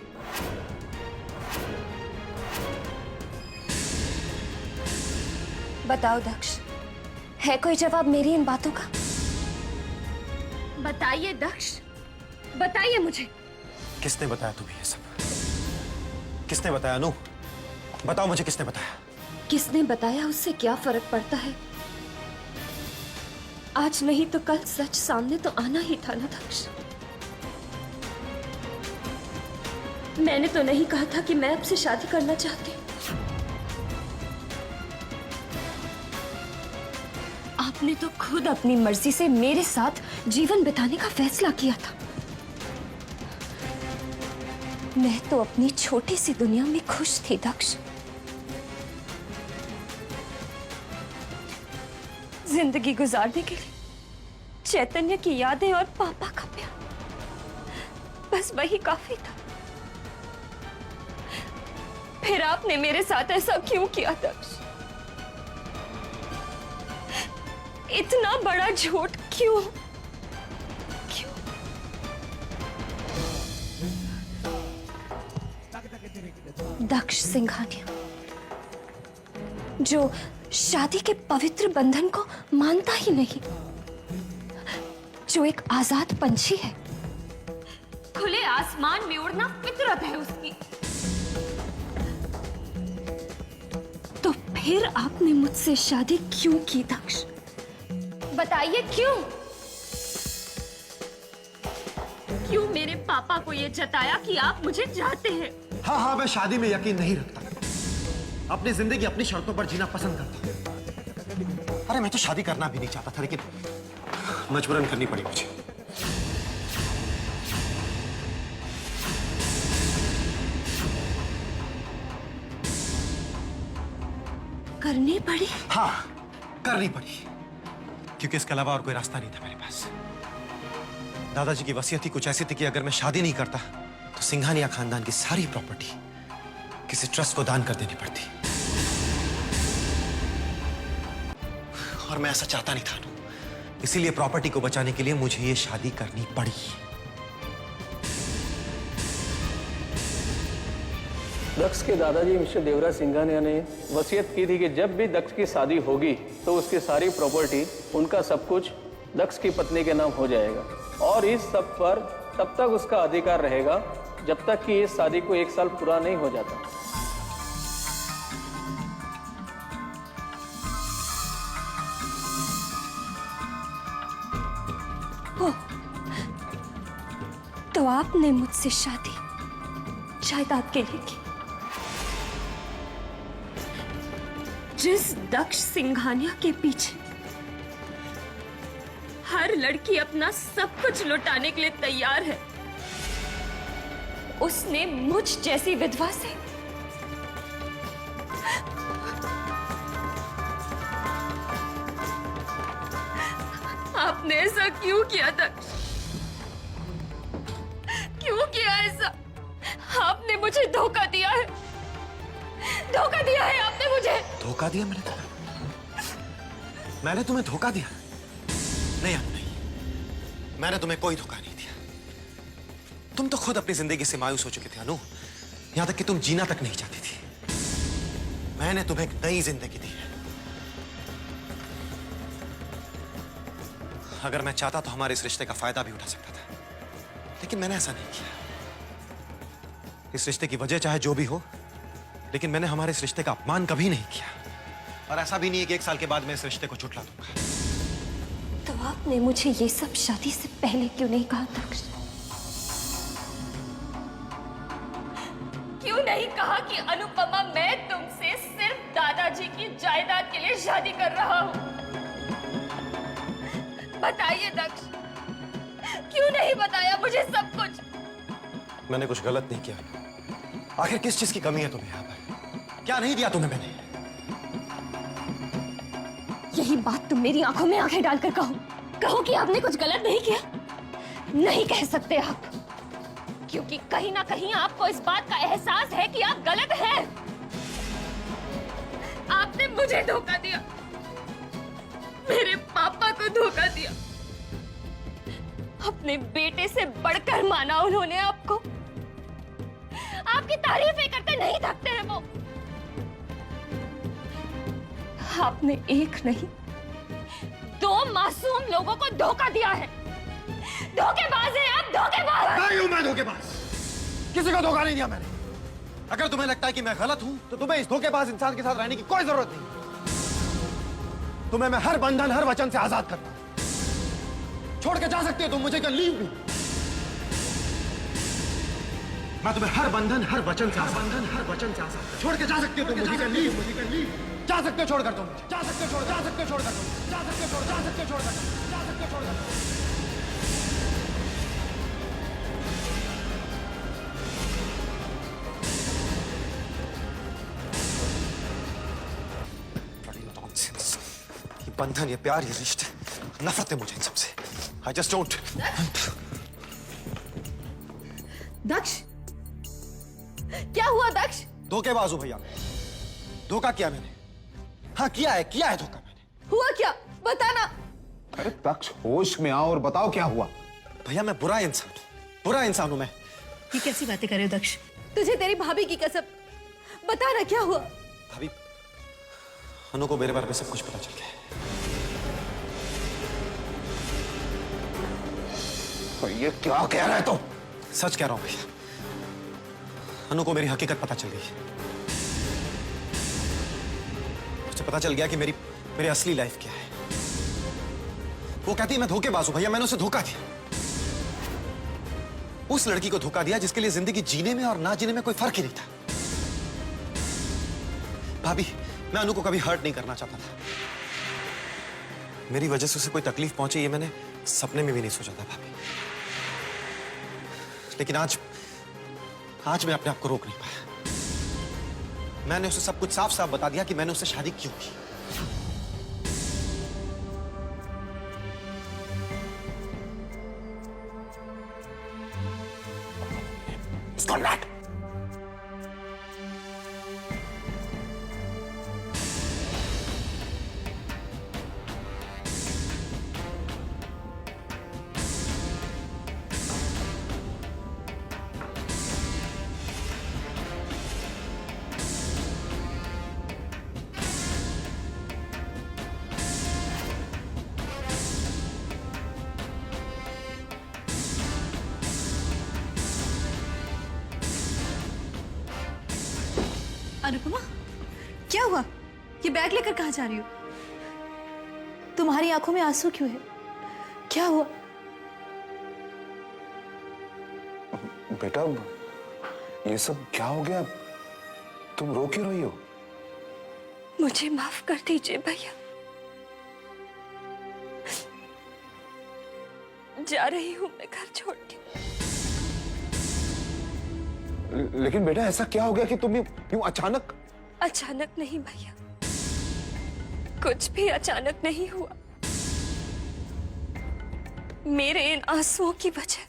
बताओ दक्ष, है कोई जवाब मेरी इन बातों का? बताइए दक्ष, बताइए मुझे। किसने बताया तुम्हें ये सब? किसने बताया अनु? बताओ मुझे, किसने बताया? किसने बताया उससे क्या फर्क पड़ता है? आज नहीं तो कल सच सामने तो आना ही था ना दक्ष। मैंने तो नहीं कहा था कि मैं आपसे शादी करना चाहती हूँ। आपने तो खुद अपनी मर्जी से मेरे साथ जीवन बिताने का फैसला किया था। मैं तो अपनी छोटी सी दुनिया में खुश थी दक्ष। जिंदगी गुजारने के लिए चैतन्य की यादें और पापा का प्यार, बस वही काफी था। फिर आपने मेरे साथ ऐसा क्यों किया दक्ष? इतना बड़ा झूठ क्यों? क्यों? दक्ष सिंघानिया, जो शादी के पवित्र बंधन को मानता ही नहीं, जो एक आजाद पंछी है, खुले आसमान में उड़ना फितरत है उसकी, आखिर आपने मुझसे शादी क्यों की दक्ष? बताइए क्यों? क्यों मेरे पापा को ये जताया कि आप मुझे चाहते हैं? हाँ हाँ, मैं शादी में यकीन नहीं रखता, अपनी जिंदगी अपनी शर्तों पर जीना पसंद करता हूं। अरे मैं तो शादी करना भी नहीं चाहता था, लेकिन मजबूरन करनी पड़ी मुझे। करनी पड़ी? हाँ, करनी पड़ी, क्योंकि इसके अलावा और कोई रास्ता नहीं था मेरे पास। दादाजी की वसीयत ही कुछ ऐसी थी कि अगर मैं शादी नहीं करता तो सिंघानिया खानदान की सारी प्रॉपर्टी किसी ट्रस्ट को दान कर देनी पड़ती, और मैं ऐसा चाहता नहीं था अनु। इसीलिए प्रॉपर्टी को बचाने के लिए मुझे ये शादी करनी पड़ी। दक्ष के दादाजी मिस्टर देवराज सिंघानिया ने वसीयत की थी कि जब भी दक्ष की शादी होगी तो उसकी सारी प्रॉपर्टी, उनका सब कुछ दक्ष की पत्नी के नाम हो जाएगा, और इस सब पर तब तक उसका अधिकार रहेगा जब तक कि इस शादी को 1 साल पूरा नहीं हो जाता। तो आपने मुझसे शादी जायदाद के लिए की? जिस दक्ष सिंघानिया के पीछे हर लड़की अपना सब कुछ लुटाने के लिए तैयार है, उसने मुझ जैसी विधवा से आपने ऐसा क्यों किया दक्ष? क्यों किया ऐसा? आपने मुझे धोखा दिया है, धोखा दिया है आपने मुझे। धोखा दिया मैंने तुम्हें? मैंने तुम्हें धोखा दिया? नहीं अनु, नहीं, मैंने तुम्हें कोई धोखा नहीं दिया। तुम तो खुद अपनी जिंदगी से मायूस हो चुके थे अनु, यहां तक कि तुम जीना तक नहीं चाहती थी। मैंने तुम्हें एक नई जिंदगी दी है। अगर मैं चाहता तो हमारे इस रिश्ते का फायदा भी उठा सकता था, लेकिन मैंने ऐसा नहीं किया। इस रिश्ते की वजह चाहे जो भी हो, लेकिन मैंने हमारे इस रिश्ते का अपमान कभी नहीं किया, और ऐसा भी नहीं है कि 1 साल के बाद मैं इस रिश्ते को झुठला दूंगा। तो आपने मुझे ये सब शादी से पहले क्यों नहीं कहा दक्ष? क्यों नहीं कहा कि अनुपमा, मैं तुमसे सिर्फ दादाजी की जायदाद के लिए शादी कर रहा हूं? बताइए दक्ष, क्यों नहीं बताया मुझे सब कुछ? मैंने कुछ गलत नहीं किया। आखिर किस चीज की कमी है तुम्हें यहाँ पर? क्या नहीं दिया तुम्हें मैंने? यही बात तुम मेरी आंखों में आंखें डालकर कहो, कहो कि आपने कुछ गलत नहीं किया। नहीं कह सकते आप, क्योंकि कहीं ना कहीं आपको इस बात का एहसास है कि आप गलत हैं। आपने मुझे धोखा दिया, मेरे पापा को धोखा दिया, अपने बेटे से बढ़कर माना उन्होंने आपको। आपकी तारीफें करते नहीं थकते हैं वो। आपने एक नहीं 2 मासूम लोगों को धोखा दिया है। धोखेबाज हैं आप, धोखेबाज। नहीं हूं मैं धोखेबाज, किसी को धोखा नहीं दिया मैंने। अगर तुम्हें लगता है कि मैं गलत हूं तो तुम्हें इस धोखेबाज इंसान के साथ रहने की कोई जरूरत नहीं। तुम्हें मैं हर बंधन, हर वचन से आजाद करता हूं। छोड़ के जा सकते हो तुम मुझे, क्या लीव भी। मैं तुम्हें हर बंधन, हर वचन से आजाद, छोड़ के जा सकते हो तुम मुझे, क्या लीव। जा सकते हो छोड़कर तुम, जा सकते हो छोड़कर तुम, जा सकते हो छोड़कर। ये बंधन, ये प्यार, ये रिश्ते, नफरत है मुझे इन सबसे। I just don't. दक्ष, क्या हुआ दक्ष? धोखेबाज हूं भैया, धोखा किया मैंने। हाँ किया है धोखा मैंने। हुआ क्या? बताना। अरे दक्ष, होश में आओ और बताओ क्या हुआ। भैया मैं बुरा इंसान हूं मैं। ये कैसी बातें कर रहे हो दक्ष? तुझे तेरी भाभी की कसम, बताना क्या हुआ? भाभी, अनु को मेरे बारे में सब कुछ पता चल गया है। तो ये क्या कह रहा है तू? सच कह रहा हूं भैया, अनु को मेरी हकीकत पता चल गई। पता चल गया कि मेरी असली लाइफ क्या है। वो कहती है मैं धोखेबाज हूं भैया, मैंने उसे धोखा दिया। उस लड़की को धोखा दिया जिसके लिए जिंदगी जीने में और ना जीने में कोई फर्क ही नहीं था। भाभी, मैं अनु को कभी हर्ट नहीं करना चाहता था। मेरी वजह से उसे कोई तकलीफ पहुंचे ये मैंने सपने में भी नहीं सोचा था भाभी। लेकिन आज मैं अपने आप को रोक नहीं पाया। मैंने उसे सब कुछ साफ साफ बता दिया कि मैंने उससे शादी क्यों की। अनुपमा, क्या हुआ? ये बैग लेकर कहाँ जा रही हो? तुम्हारी आंखों में आंसू क्यों है? क्या हुआ? बेटा, ये सब क्या हो गया? तुम रो क्यों रही हो? मुझे माफ कर दीजिए भैया। जा रही हूँ मैं घर छोड़ के। लेकिन बेटा, ऐसा क्या हो गया कि तुम यूं अचानक? अचानक नहीं भैया, कुछ भी अचानक नहीं हुआ। मेरे इन आंसुओं की वजह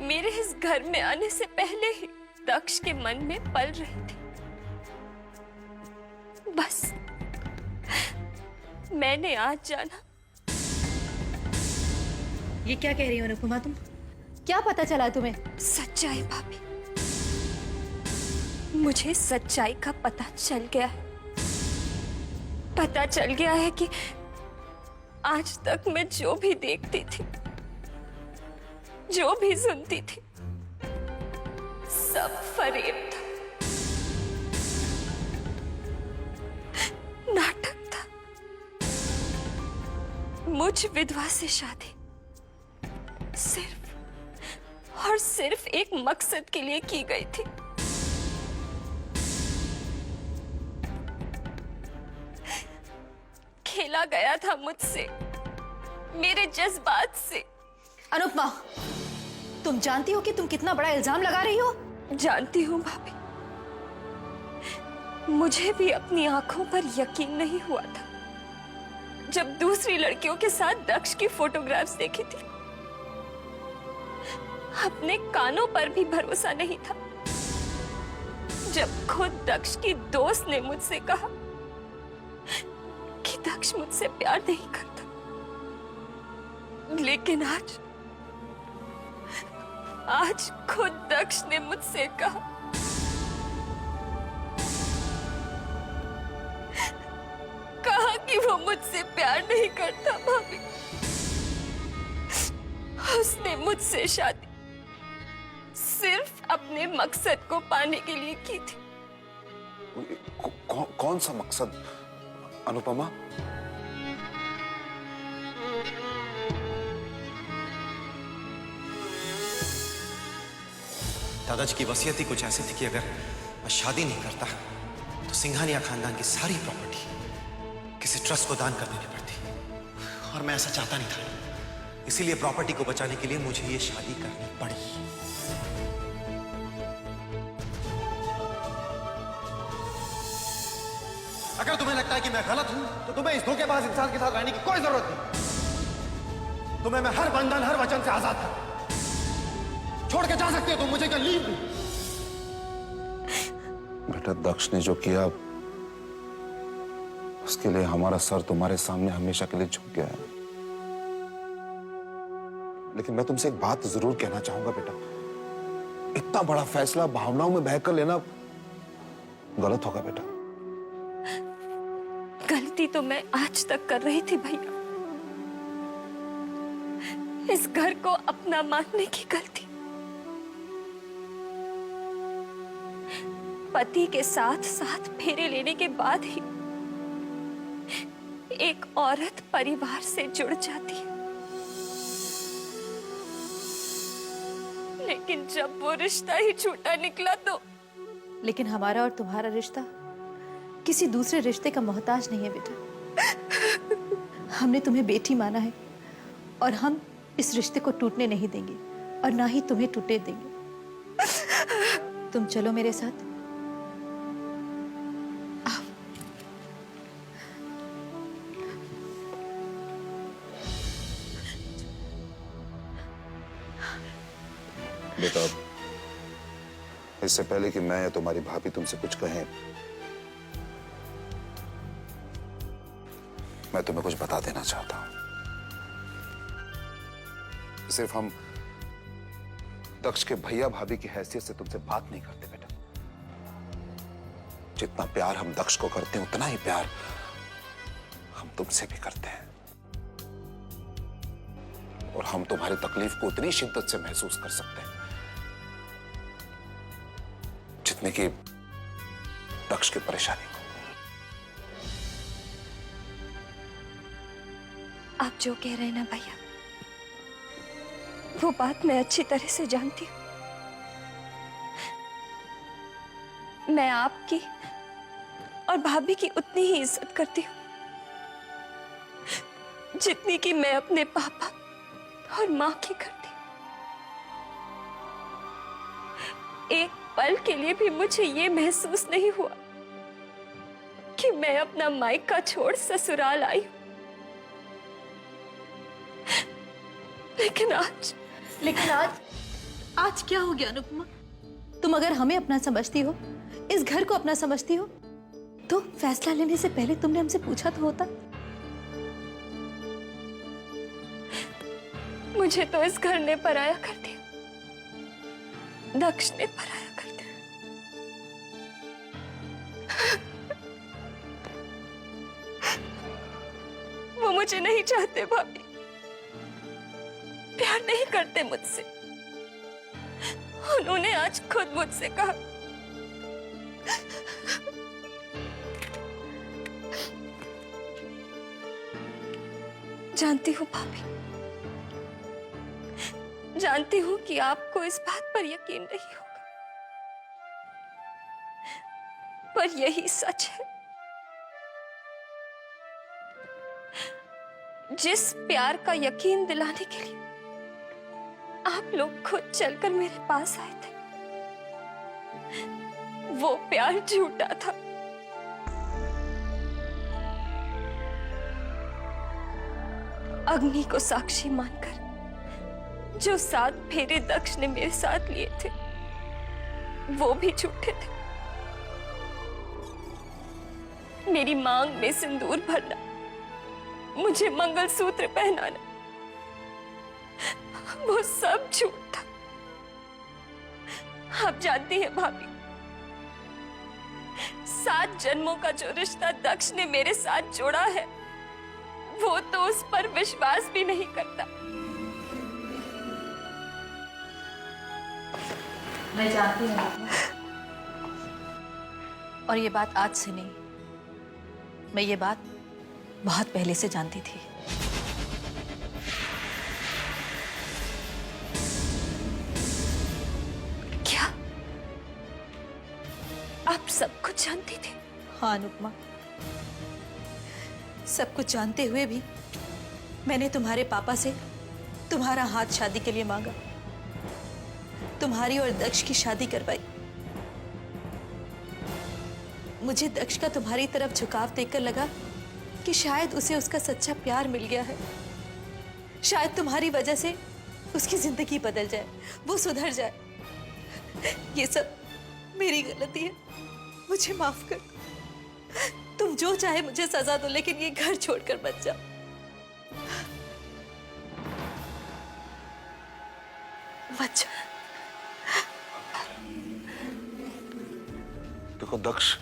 मेरे इस घर में आने से पहले ही दक्ष के मन में पल रही थी। बस मैंने आज जाना। ये क्या कह रही हो अनुपमा तुम? क्या पता चला तुम्हें? सच्चाई भाभी, मुझे सच्चाई का पता चल गया है। पता चल गया है कि आज तक मैं जो भी देखती थी, जो भी सुनती थी, सब फरेब था, नाटक था। मुझ विधवा से शादी सिर्फ और सिर्फ एक मकसद के लिए की गई थी। खेला गया था मुझसे, मेरे जज्बात से। अनुपमा, तुम जानती हो कि तुम कितना बड़ा इल्जाम लगा रही हो? जानती हूँ भाभी, मुझे भी अपनी आंखों पर यकीन नहीं हुआ था जब दूसरी लड़कियों के साथ दक्ष की फोटोग्राफ्स देखी थी। अपने कानों पर भी भरोसा नहीं था जब खुद दक्ष की दोस्त ने मुझसे कहा कि दक्ष मुझसे प्यार नहीं करता। लेकिन आज खुद दक्ष ने मुझसे कहा कि वो मुझसे प्यार नहीं करता। भाभी, उसने मुझसे शादी सिर्फ अपने मकसद को पाने के लिए की थी। कौन सा मकसद अनुपमा? दादाजी की वसीयत ही कुछ ऐसी थी कि अगर मैं शादी नहीं करता तो सिंघानिया खानदान की सारी प्रॉपर्टी किसी ट्रस्ट को दान कर देनी पड़ती, और मैं ऐसा चाहता नहीं था। इसीलिए प्रॉपर्टी को बचाने के लिए मुझे ये शादी करनी पड़ी। अगर तुम्हें लगता है कि मैं गलत हूं तो तुम्हें इस धोखेबाज इंसान के साथ रहने की कोई जरूरत नहीं। तुम्हें मैं हर बंधन, हर वचन से आजाद कर छोड़ के जा सकते हो तुम मुझे, क्या लीव भी। बेटा, दक्ष ने जो किया उसके लिए हमारा सर तुम्हारे सामने हमेशा के लिए झुक गया है। लेकिन मैं तुमसे एक बात जरूर कहना चाहूंगा बेटा, इतना बड़ा फैसला भावनाओं में बहकर लेना गलत होगा बेटा। गलती तो मैं आज तक कर रही थी भैया, इस घर को अपना मानने की गलती। पति के साथ साथ फेरे लेने के बाद ही एक औरत परिवार से जुड़ जाती है, लेकिन जब वो रिश्ता ही झूठा निकला तो। लेकिन हमारा और तुम्हारा रिश्ता किसी दूसरे रिश्ते का मोहताज नहीं है बेटा। हमने तुम्हें बेटी माना है और हम इस रिश्ते को टूटने नहीं देंगे और ना ही तुम्हें टूटे देंगे। तुम चलो मेरे साथ। बेटा, इससे पहले कि मैं या तुम्हारी भाभी तुमसे कुछ कहें, मैं तुम्हें कुछ बता देना चाहता हूं। सिर्फ हम दक्ष के भैया भाभी की हैसियत से तुमसे बात नहीं करते बेटा। जितना प्यार हम दक्ष को करते हैं उतना ही प्यार हम तुमसे भी करते हैं, और हम तुम्हारी तकलीफ को उतनी शिद्दत से महसूस कर सकते हैं जितने की दक्ष की परेशानी को। आप जो कह रहे हैं ना भैया, वो बात मैं अच्छी तरह से जानती हूँ। मैं आपकी और भाभी की उतनी ही इज्जत करती हूँ जितनी कि मैं अपने पापा और माँ की करती हूँ। एक पल के लिए भी मुझे ये महसूस नहीं हुआ कि मैं अपना मायका छोड़ ससुराल आई हूँ। लेकिन आज क्या हो गया अनुपमा? तुम अगर हमें अपना समझती हो, इस घर को अपना समझती हो, तो फैसला लेने से पहले तुमने हमसे पूछा तो होता। मुझे तो इस घर ने पराया कर दिया, दक्ष ने पराया कर दिया। वो मुझे नहीं चाहते भाभी, प्यार नहीं करते मुझसे। उन्होंने आज खुद मुझसे कहा जानती हूँ भाभी, जानती हूँ कि आपको इस बात पर यकीन नहीं होगा, पर यही सच है। जिस प्यार का यकीन दिलाने के लिए आप लोग खुद चलकर मेरे पास आए थे, वो प्यार झूठा था। अग्नि को साक्षी मानकर जो 7 फेरे दक्ष ने मेरे साथ लिए थे, वो भी झूठे थे। मेरी मांग में सिंदूर भरना, मुझे मंगलसूत्र पहनाना, वो सब झूठ था। आप जानती हैं भाभी, 7 जन्मों का जो रिश्ता दक्ष ने मेरे साथ जोड़ा है, वो तो उस पर विश्वास भी नहीं करता। मैं जानती हूँ, और ये बात आज से नहीं, मैं ये बात बहुत पहले से जानती थी। क्या आप सब कुछ जानती थी? हाँ अनुपमा, सब कुछ जानते हुए भी मैंने तुम्हारे पापा से तुम्हारा हाथ शादी के लिए मांगा, तुम्हारी और दक्ष की शादी करवाई। मुझे दक्ष का तुम्हारी तरफ झुकाव देखकर लगा कि शायद उसे उसका सच्चा प्यार मिल गया है, शायद तुम्हारी वजह से उसकी जिंदगी बदल जाए, वो सुधर जाए। ये सब मेरी गलती है, मुझे माफ कर दो। तुम जो चाहे मुझे सजा दो, लेकिन ये घर छोड़कर मत जाओ। मत जाओ। देखो दक्ष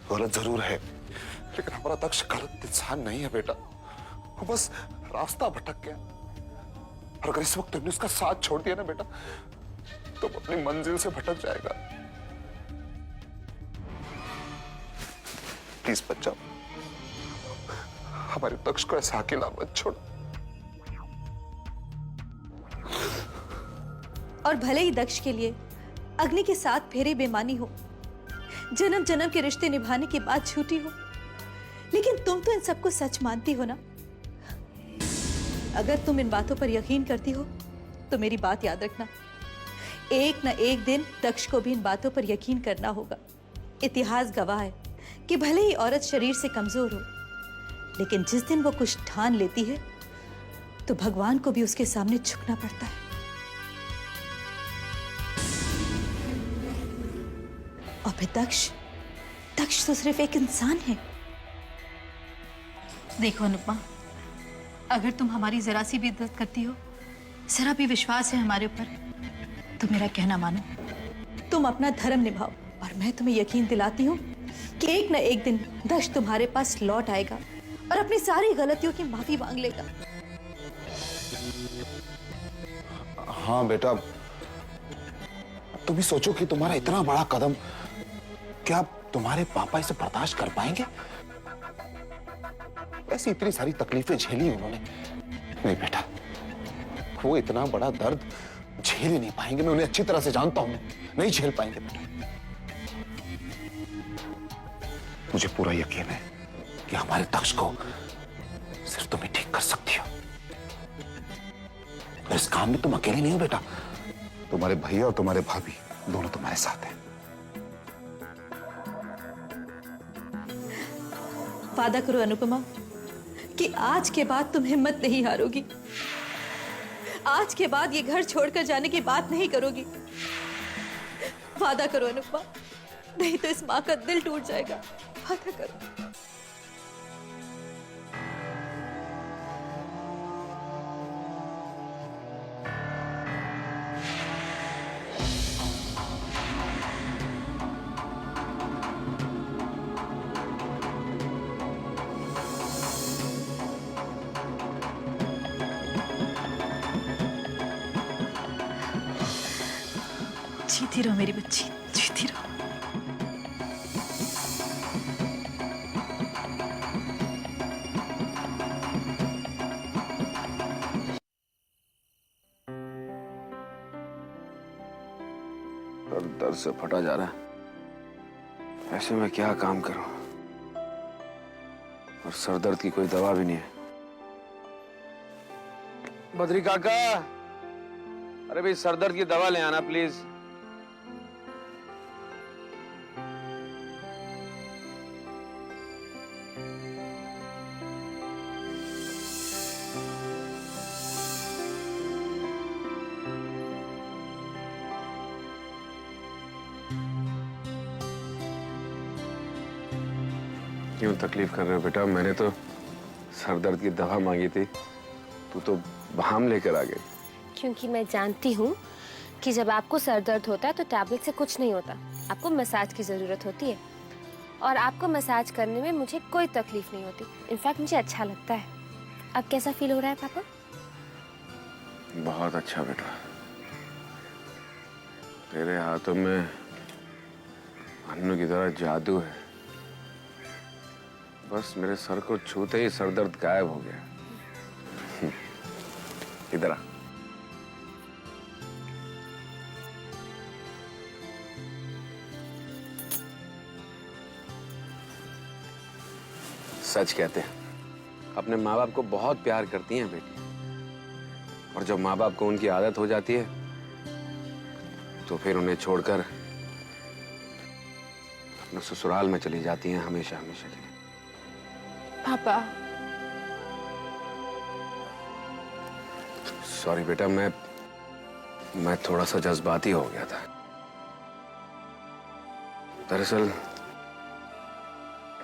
गलत जरूर है, लेकिन हमारा दक्ष गलत इंसान नहीं है बेटा। वो बस रास्ता भटक गया, और अगर इस वक्त तुमने उसका साथ छोड़ दिया ना बेटा, तो वो अपनी मंजिल से भटक जाएगा। प्लीज बच जाओ। हमारे दक्ष को ऐसा अकेला मत छोड़ो। और भले ही दक्ष के लिए अग्नि के 7 फेरे बेमानी हो, जन्म जन्म के रिश्ते निभाने की बात झूठी हो, लेकिन तुम तो इन सबको सच मानती हो ना। अगर तुम इन बातों पर यकीन करती हो तो मेरी बात याद रखना, एक न एक दिन दक्ष को भी इन बातों पर यकीन करना होगा। इतिहास गवाह है कि भले ही औरत शरीर से कमजोर हो, लेकिन जिस दिन वो कुछ ठान लेती है तो भगवान को भी उसके सामने झुकना पड़ता है। और फिर दक्ष तो सिर्फ एक इंसान है। देखो अनुपमा, अगर तुम हमारी जरा सी भी इज्जत करती हो, जरा भी विश्वास है हमारे ऊपर, तो मेरा कहना मानो, तुम अपना धर्म निभाओ। और मैं तुम्हें यकीन दिलाती हूँ कि एक न एक दिन दक्ष तुम्हारे पास लौट आएगा और अपनी सारी गलतियों की माफी मांग लेगा। हाँ बेटा, तुम ही सोचो कि तुम्हारा इतना बड़ा कदम, क्या तुम्हारे पापा इसे बर्दाश्त कर पाएंगे? ऐसी इतनी सारी तकलीफें झेली उन्होंने। नहीं बेटा, वो इतना बड़ा दर्द झेल ही नहीं पाएंगे। मैं उन्हें अच्छी तरह से जानता हूं, नहीं झेल पाएंगे बेटा। मुझे पूरा यकीन है कि हमारे दक्ष को सिर्फ तुम ही ठीक कर सकती हो। और इस काम में तुम अकेले नहीं हो बेटा, तुम्हारे भैया और तुम्हारे भाभी दोनों तुम्हारे साथ हैं। वादा करो अनुपमा कि आज के बाद तुम हिम्मत नहीं हारोगी, आज के बाद ये घर छोड़कर जाने की बात नहीं करोगी। वादा करो अनुपमा, नहीं तो इस माँ का दिल टूट जाएगा। वादा करो। जीती रहो मेरी बच्ची, जीती रहो। दर्द से फटा जा रहा है। ऐसे में क्या काम करूं? और सर दर्द की कोई दवा भी नहीं है। बद्री काका, अरे भाई सर दर्द की दवा ले आना प्लीज। क्यों तकलीफ कर रहे हो बेटा? मैंने तो सर दर्द की दवा मांगी थी, तू तो बहाम लेकर आ गई। क्योंकि मैं जानती हूँ कि जब आपको सर दर्द होता है तो टैबलेट से कुछ नहीं होता, आपको मसाज की ज़रूरत होती है। और आपको मसाज करने में मुझे कोई तकलीफ नहीं होती, इनफैक्ट मुझे अच्छा लगता है। अब कैसा फील हो रहा है पापा? बहुत अच्छा बेटा, तेरे हाथों में अन्नू की तरह जादू है। बस मेरे सर को छूते ही सर दर्द गायब हो गया। इधर आ। सच कहते हैं, अपने माँ बाप को बहुत प्यार करती हैं बेटी, और जब माँ बाप को उनकी आदत हो जाती है तो फिर उन्हें छोड़कर अपने ससुराल में चली जाती हैं हमेशा हमेशा के लिए। पापा सॉरी बेटा, मैं थोड़ा सा जज्बाती हो गया था। दरअसल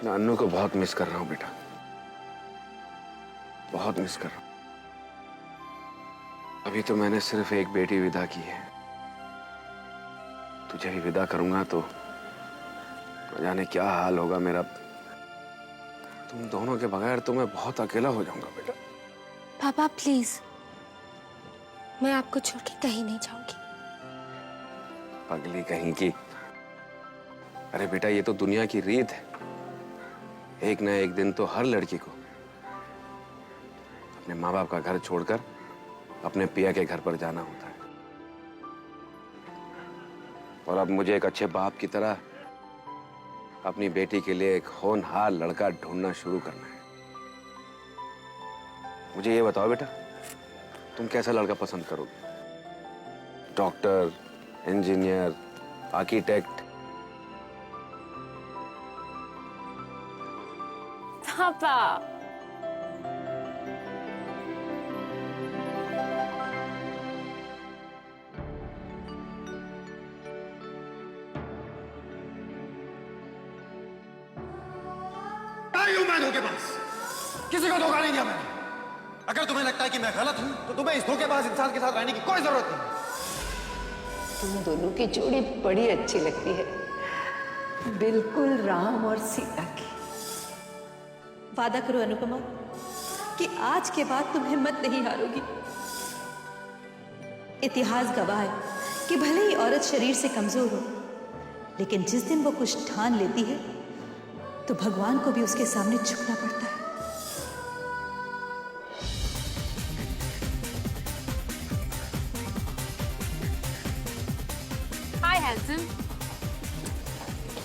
मैं अन्नू को बहुत मिस कर रहा हूं बेटा, बहुत मिस कर रहा हूं। अभी तो मैंने सिर्फ एक बेटी विदा की है, तुझे भी विदा करूंगा तो न जाने क्या हाल होगा मेरा। तुम दोनों के बगैर तो मैं बहुत अकेला हो जाऊंगा बेटा। पापा प्लीज, मैं आपको छोड़ के कहीं नहीं जाऊंगी। पगली कहीं की। अरे बेटा, ये तो दुनिया की रीत है। एक न एक दिन तो हर लड़की को अपने माँ बाप का घर छोड़कर अपने पिया के घर पर जाना होता है। और अब मुझे एक अच्छे बाप की तरह अपनी बेटी के लिए एक होनहार लड़का ढूंढना शुरू करना है। मुझे ये बताओ बेटा, तुम कैसा लड़का पसंद करोगे? Doctor, engineer, architect? पापा मैं धोखेबाज, किसी को धोखा नहीं दिया मैंने। अगर तुम्हें लगता है कि मैं गलत हूं तो तुम्हें इस धोखेबाज इंसान के साथ रहने की कोई जरूरत नहीं। तुम दोनों की जोड़ी बड़ी अच्छी लगती है, बिल्कुल राम और सीता की। वादा करो अनुपमा कि आज के बाद तुम हिम्मत नहीं हारोगी। इतिहास गवाह है कि भले ही औरत शरीर से कमजोर हो, लेकिन जिस दिन वो कुछ ठान लेती है तो भगवान को भी उसके सामने झुकना पड़ता है। हाय handsome.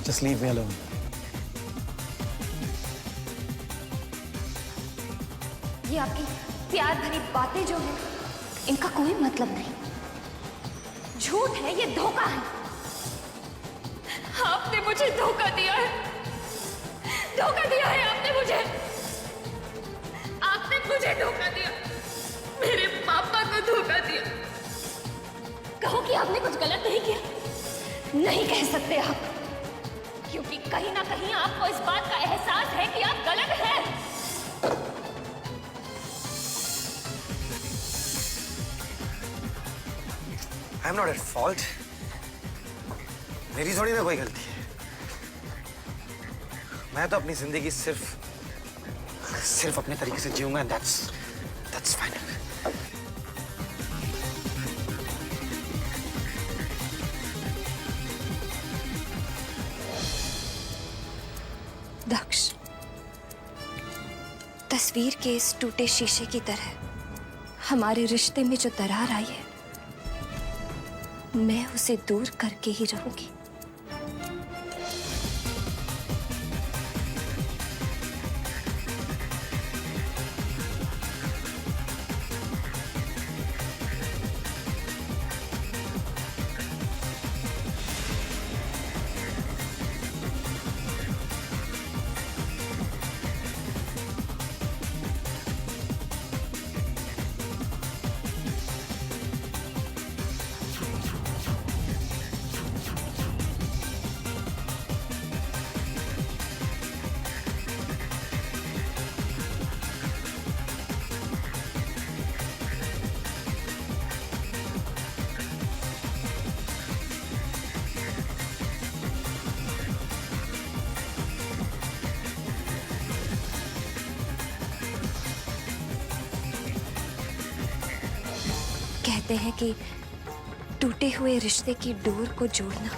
Just leave me alone. ये आपकी प्यार भरी बातें जो हैं, इनका कोई मतलब नहीं। झूठ है, ये धोखा है। आपने मुझे धोखा दिया है, धोखा दिया है आपने मुझे धोखा दिया, मेरे पापा को धोखा दिया। कहो कि आपने कुछ गलत नहीं किया, नहीं कह सकते आप, क्योंकि कहीं ना कहीं आपको इस बात का एहसास है कि आप गलत हैं। I'm not at fault. मेरी थोड़ी ना कोई गलती है। मैं तो अपनी जिंदगी सिर्फ अपने तरीके से जीऊंगा, and that's fine. दक्ष, तस्वीर के इस टूटे शीशे की तरह हमारे रिश्ते में जो दरार आई है, मैं उसे दूर करके ही रहूंगी। कहते हैं कि टूटे हुए रिश्ते की डोर को जोड़ना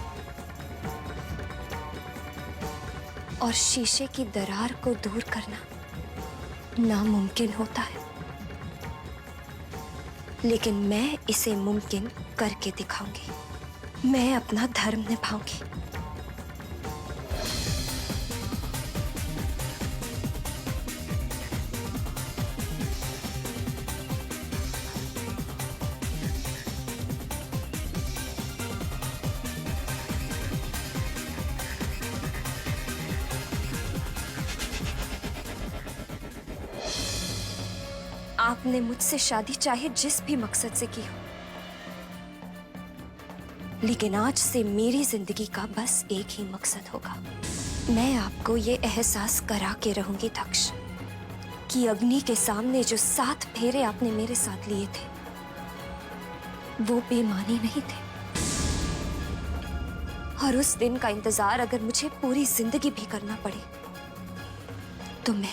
और शीशे की दरार को दूर करना नामुमकिन होता है, लेकिन मैं इसे मुमकिन करके दिखाऊंगी। मैं अपना धर्म निभाऊंगी। आपने मुझसे शादी चाहे जिस भी मकसद से की हो, लेकिन आज से मेरी जिंदगी का बस एक ही मकसद होगा। मैं आपको ये एहसास करा के रहूंगी दक्ष कि अग्नि के सामने जो 7 फेरे आपने मेरे साथ लिए थे वो बेमानी नहीं थे। और उस दिन का इंतजार अगर मुझे पूरी जिंदगी भी करना पड़े तो मैं